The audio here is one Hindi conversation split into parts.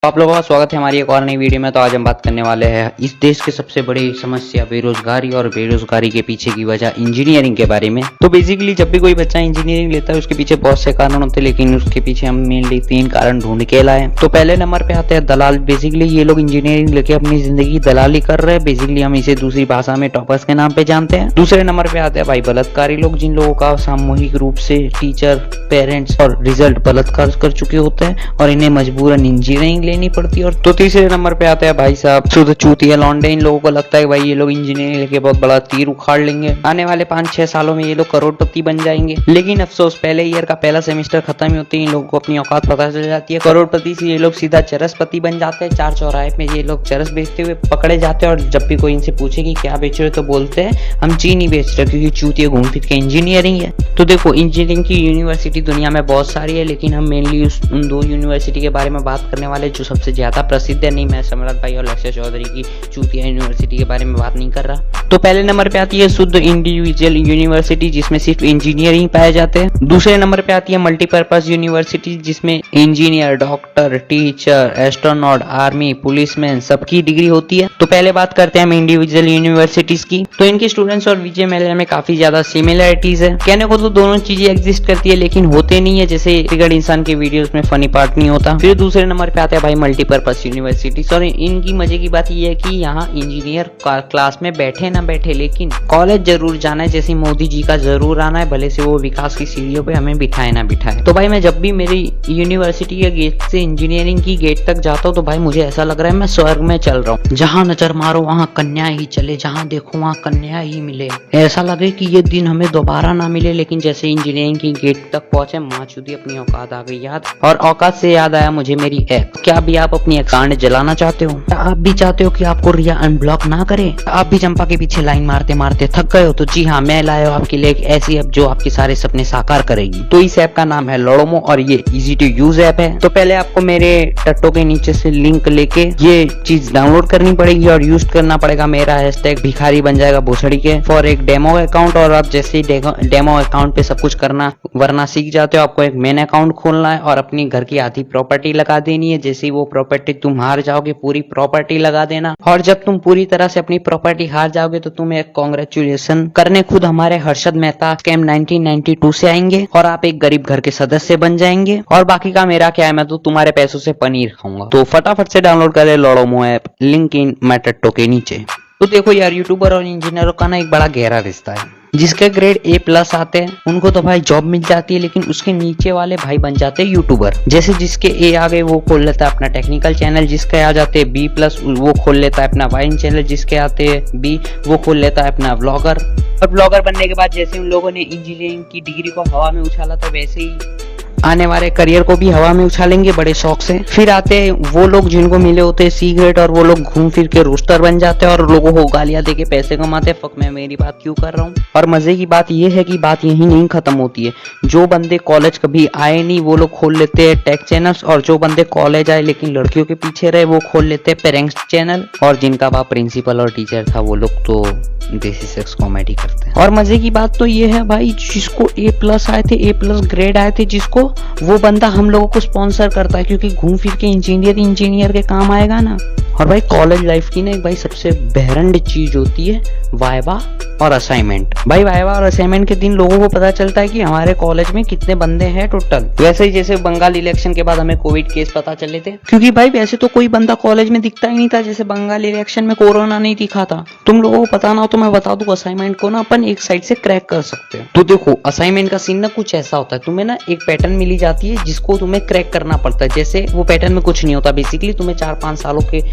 आप लोगों का स्वागत है हमारी एक और नई वीडियो में। तो आज हम बात करने वाले हैं इस देश की सबसे बड़ी समस्या बेरोजगारी और बेरोजगारी के पीछे की वजह इंजीनियरिंग के बारे में। तो बेसिकली जब भी कोई बच्चा इंजीनियरिंग लेता है उसके पीछे बहुत से कारण होते हैं, लेकिन उसके पीछे हम मेनली 3 कारण ढूंढ के लाए। तो पहले नंबर पे आते हैं दलाल। बेसिकली ये लोग इंजीनियरिंग लेके अपनी जिंदगी दलाली कर रहे हैं। बेसिकली हम इसे दूसरी भाषा में टॉपर्स के नाम पे जानते हैं। दूसरे नंबर पे आते हैं भाई बलात्कारी लोग, जिन लोगों का सामूहिक रूप से टीचर, पेरेंट्स और रिजल्ट बलात्कार कर चुके होते हैं और इन्हें मजबूरन इंजीनियरिंग लेनी पड़ती है। और तो तीसरे नंबर पे आता है भाई साहब शुद्ध चूतिया लौंडे। इन लोगों को लगता है भाई ये लोग इंजीनियरिंग लेके बहुत बड़ा तीर उखाड़ लेंगे, आने वाले 5-6 सालों में ये लोग करोड़पति बन जाएंगे। लेकिन अफसोस पहले ईयर का पहला सेमेस्टर खत्म ही होते ही इन लोगों को अपनी औकात पता चल जाती है। करोड़पति से ये लोग सीधा चरसपति बन जाते हैं। 4 चौराहे में ये लोग चरस बेचते हुए पकड़े जाते हैं। और जब भी कोई इनसे पूछे कि क्या बेच रहे हो तो बोलते हैं हम चीनी बेच रहे, क्योंकि चूतिया घूम फिर के इंजीनियरिंग है। तो देखो इंजीनियरिंग की यूनिवर्सिटी दुनिया में बहुत सारी है, लेकिन हम मेनली उन 2 यूनिवर्सिटी के बारे में बात करने वाले जो सबसे ज्यादा प्रसिद्ध है। नहीं, मैं सम्राट भाई और लक्ष्य चौधरी की चूतिया यूनिवर्सिटी के बारे में बात नहीं कर रहा। तो पहले नंबर पे आती है शुद्ध इंडिविजुअल यूनिवर्सिटी, जिसमें सिर्फ इंजीनियरिंग पाए जाते हैं। दूसरे नंबर पे आती है मल्टीपर्पज यूनिवर्सिटी, जिसमें engineer, doctor, teacher, astronaut, army, policeman सबकी डिग्री होती है। तो पहले बात करते हैं हम इंडिविजुअल यूनिवर्सिटीज की। तो इनके स्टूडेंट्स और विजयमल्या में काफी ज्यादा सिमिलरिटीज है। कहने को तो दोनों चीजें एग्जिस्ट करती है, लेकिन होते नहीं है। जैसे टिकट इंसान के वीडियोस में फनी पार्ट नहीं होता। फिर दूसरे नंबर पे आता है भाई मल्टीपर्पज यूनिवर्सिटी। और इनकी मजे की बात यह है कि यहाँ इंजीनियर क्लास में बैठे ना बैठे, लेकिन कॉलेज जरूर जाना है। जैसे मोदी जी का जरूर आना है, भले से वो विकास की सीढ़ियों पे हमें बिठाए ना बिठाए। तो भाई मैं जब भी मेरी यूनिवर्सिटी के गेट से इंजीनियरिंग की गेट तक जाता हूँ तो भाई मुझे ऐसा लग रहा है मैं स्वर्ग में चल रहा हूँ। जहाँ नजर मारो वहाँ कन्या ही चले, जहाँ देखो वहाँ कन्या ही मिले। ऐसा लगे कि ये दिन हमें दोबारा ना मिले। लेकिन जैसे इंजीनियरिंग की गेट तक पहुंचे, माँ चुदी अपनी औकात आ गई याद। और औकात से याद आया मुझे मेरी एक्स। क्या भी आप अपनी अकाउंट जलाना चाहते हो? आप भी चाहते हो कि आपको रिया अनब्लॉक ना करे? आप भी चंपा के पीछे लाइन मारते मारते थक गए हो? तो जी हाँ, मैं लाया हूं आपके लिए एक ऐसी ऐप जो आपके सारे सपने साकार करेगी। तो इस ऐप का नाम है लोडोमो और ये इजी टू यूज ऐप है। तो पहले आपको मेरे टट्टो के नीचे से लिंक लेके ये चीज डाउनलोड करनी पड़ेगी और यूज करना पड़ेगा मेरा हैशटैग भिखारी बन जाएगा भोसड़ी के फॉर एक डेमो अकाउंट। और आप जैसे ही डेमो अकाउंट पे सब कुछ करना वरना सीख जाते हो, आपको एक मेन अकाउंट खोलना है और अपनी घर की आधी प्रॉपर्टी लगा देनी है। जैसे ही वो प्रॉपर्टी तुम हार जाओगे पूरी प्रॉपर्टी लगा देना। और जब तुम पूरी तरह से अपनी प्रॉपर्टी हार जाओगे तो तुम्हें एक कांग्रेचुलेशन करने खुद हमारे हर्षद मेहता स्कैम 1992 से आएंगे और आप एक गरीब घर के सदस्य बन जाएंगे। और बाकी का मेरा क्या है, मैं तो तुम्हारे पैसों से पनीर खाऊंगा। तो फटाफट से डाउनलोड करें लोडोमो ऐप, लिंक इन मैं टट्टो के नीचे। तो देखो यार, यूट्यूबर और इंजीनियरों का ना एक बड़ा गहरा रिश्ता है। जिसके ग्रेड A+ आते हैं उनको तो भाई जॉब मिल जाती है, लेकिन उसके नीचे वाले भाई बन जाते हैं यूट्यूबर। जैसे जिसके A आ गए वो खोल लेता है अपना टेक्निकल चैनल, जिसके आ जाते हैं B+ वो खोल लेता है अपना वाइन चैनल, जिसके आते हैं B वो खोल लेता है अपना व्लॉगर। और व्लॉगर बनने के बाद जैसे उन लोगों ने इंजीनियरिंग की डिग्री को हवा में उछाला, तो वैसे ही आने वाले करियर को भी हवा में उछालेंगे बड़े शौक से। फिर आते हैं वो लोग जिनको मिले होते हैं C ग्रेड और वो लोग घूम फिर के रोस्टर बन जाते हैं और लोगों को गालियां देके पैसे कमाते हैं। फक, मैं मेरी बात क्यों कर रहा हूँ। और मजे की बात ये है कि बात यही नहीं खत्म होती है। जो बंदे कॉलेज कभी आए नहीं वो लोग खोल लेते हैं टेक चैनल्स, और जो बंदे कॉलेज आए लेकिन लड़कियों के पीछे रहे वो खोल लेते हैं पेरेंट्स चैनल। और जिनका बाप प्रिंसिपल और टीचर था वो लोग तो देसी सेक्स कॉमेडी करते हैं। और मजे की बात तो ये है भाई, जिसको A+ आए थे, A+ ग्रेड आए थे जिसको, वो बंदा हम लोगों को स्पॉन्सर करता है, क्योंकि घूम फिर के इंजीनियर के काम आएगा ना। और भाई कॉलेज लाइफ की ना एक भाई सबसे बहरंड चीज होती है वाइवा और असाइनमेंट। भाई वाइवा और असाइनमेंट के दिन लोगों को पता चलता है कि हमारे कॉलेज में कितने बंदे हैं टोटल। वैसे ही जैसे बंगाल इलेक्शन के बाद हमें कोविड केस पता चले थे, क्योंकि भाई वैसे तो कोई बंदा कॉलेज में दिखता ही नहीं था। जैसे बंगाल इलेक्शन में कोरोना नहीं दिखा था। तुम लोगों को पता ना हो तो मैं बता दूं, असाइनमेंट को ना अपन एक साइड से क्रैक कर सकते हो। तो देखो असाइनमेंट का सीन ना कुछ ऐसा होता है, तुम्हें ना एक पैटर्न मिली जाती है जिसको तुम्हें क्रैक करना पड़ता है। जैसे वो पैटर्न में कुछ नहीं होता, बेसिकली तुम्हें 4-5 सालों के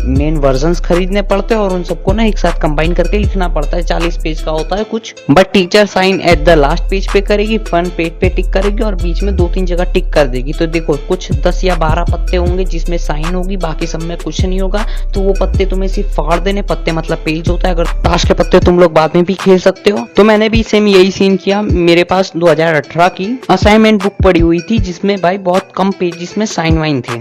मेन वर्जन्स खरीदने पड़ते हैं और उन सबको ना एक साथ कंबाइन करके लिखना पड़ता है। 40 पेज का होता है कुछ, but teacher sign at the last page पे करेगी, फ्रंट पेज पे टिक करेगी और बीच में 2-3 जगह टिक कर देगी। तो देखो कुछ 10 या 12 पत्ते होंगे जिसमें साइन होगी, बाकी सब में कुछ नहीं होगा। तो वो पत्ते तुम्हें सिर्फ फाड़ देने, पत्ते मतलब पेज होता है। अगर ताश के पत्ते तुम लोग बाद में भी खेल सकते हो। तो मैंने भी सेम यही सीन किया। मेरे पास 2018 की असाइनमेंट बुक पड़ी हुई थी जिसमें भाई बहुत कम पेजेस में साइन वाइन थे।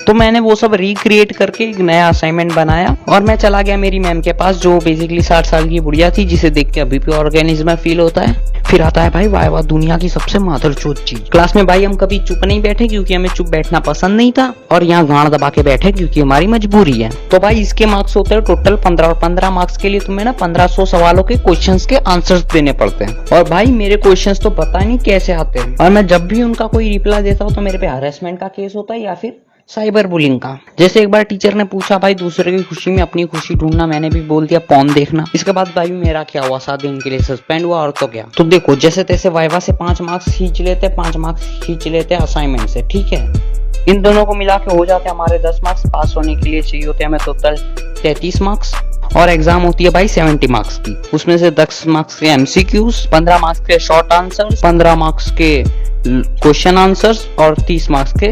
तो मैंने वो सब रिक्रिएट करके एक नया असाइनमेंट बनाया और मैं चला गया मेरी मैम के पास, जो बेसिकली 60 साल की बुढ़िया थी, जिसे देख के अभी भी ऑर्गेनिज्म फील होता है। फिर आता है भाई वाह वाह, दुनिया की सबसे मादरचोद चीज। क्लास में भाई हम कभी चुप नहीं बैठे क्योंकि हमें चुप बैठना पसंद नहीं था, और यहाँ गांड दबा के बैठे क्योंकि हमारी मजबूरी है। तो भाई इसके मार्क्स होते हैं टोटल 15, और 15 मार्क्स के लिए तुम्हें ना 1500 सवालों के क्वेश्चंस के आंसर्स देने पड़ते हैं। और भाई मेरे क्वेश्चंस तो पता नहीं कैसे आते हैं, और मैं जब भी उनका कोई रिप्लाई देता हूँ तो मेरे पे हरेसमेंट का केस होता है या फिर साइबर बुलिंग का। जैसे एक बार टीचर ने पूछा भाई दूसरे की खुशी में अपनी खुशी ढूंढना, मैंने भी बोल दिया पॉर्न देखना। इसके बाद भाई मेरा क्या हुआ, 7 दिन के लिए सस्पेंड हुआ, और तो क्या। तो देखो जैसे तैसे वाइवा से 5 मार्क्स खींच लेते, 5 मार्क्स खींच लेते असाइनमेंट से, ठीक है। इन दोनों को मिला के हो जाते हमारे 10 मार्क्स। पास होने के लिए चाहिए होते हैं हमें टोटल 33 मार्क्स, और एग्जाम होती है भाई 70 मार्क्स की। उसमें से 10 मार्क्स के एमसीक्यूज, 15 मार्क्स के शॉर्ट आंसर, 15 मार्क्स के क्वेश्चन आंसर्स और 30 मार्क्स के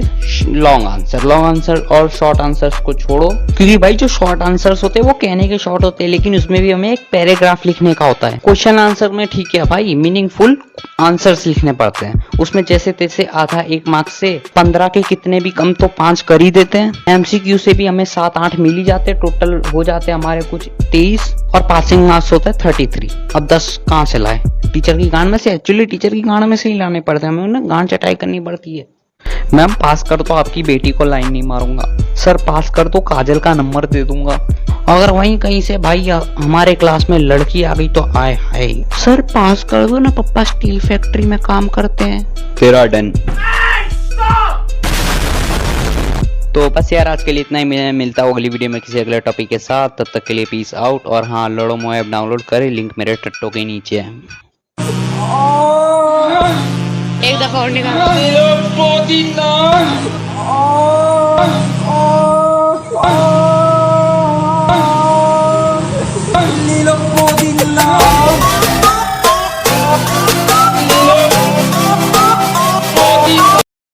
लॉन्ग आंसर और शॉर्ट आंसर्स को छोड़ो, क्योंकि भाई जो शॉर्ट आंसर्स होते हैं वो कहने के शॉर्ट होते हैं, लेकिन उसमें भी हमें एक पैराग्राफ लिखने का होता है। क्वेश्चन आंसर में ठीक है भाई मीनिंगफुल आंसर्स लिखने पड़ते हैं, उसमें जैसे तैसे आधा 1 मार्क्स से 15 के कितने भी कम तो 5 कर ही देते हैं। एमसीक्यू से भी हमें 7-8 मिल ही जाते, टोटल हो जाते हमारे कुछ 23, और पासिंग मार्क्स होता है 33। अब 10 कहाँ से लाए, टीचर की गांड में से। एक्चुअली टीचर की गांड में से ही लाने पड़ते हैं, हमें ना गांड चटाई करनी पड़ती है। मैम पास कर तो आपकी बेटी को लाइन नहीं मारूंगा, सर पास कर तो काजल का नंबर दे दूंगा, अगर वहीं कहीं से भाई हमारे क्लास में लड़की आ गई तो आए हाय, सर पास कर दो ना, पापा स्टील फैक्ट्री में काम करते हैं। तेरा डन। तो बस यार आज के लिए इतना ही, मिलता हूँ अगली वीडियो में किसी अगले टॉपिक के साथ। तब तक के लिए पीस आउट। और हाँ, लड़ोमो ऐप डाउनलोड करें, लिंक मेरे टट्टो के नीचे है। एक दफा और निकाल।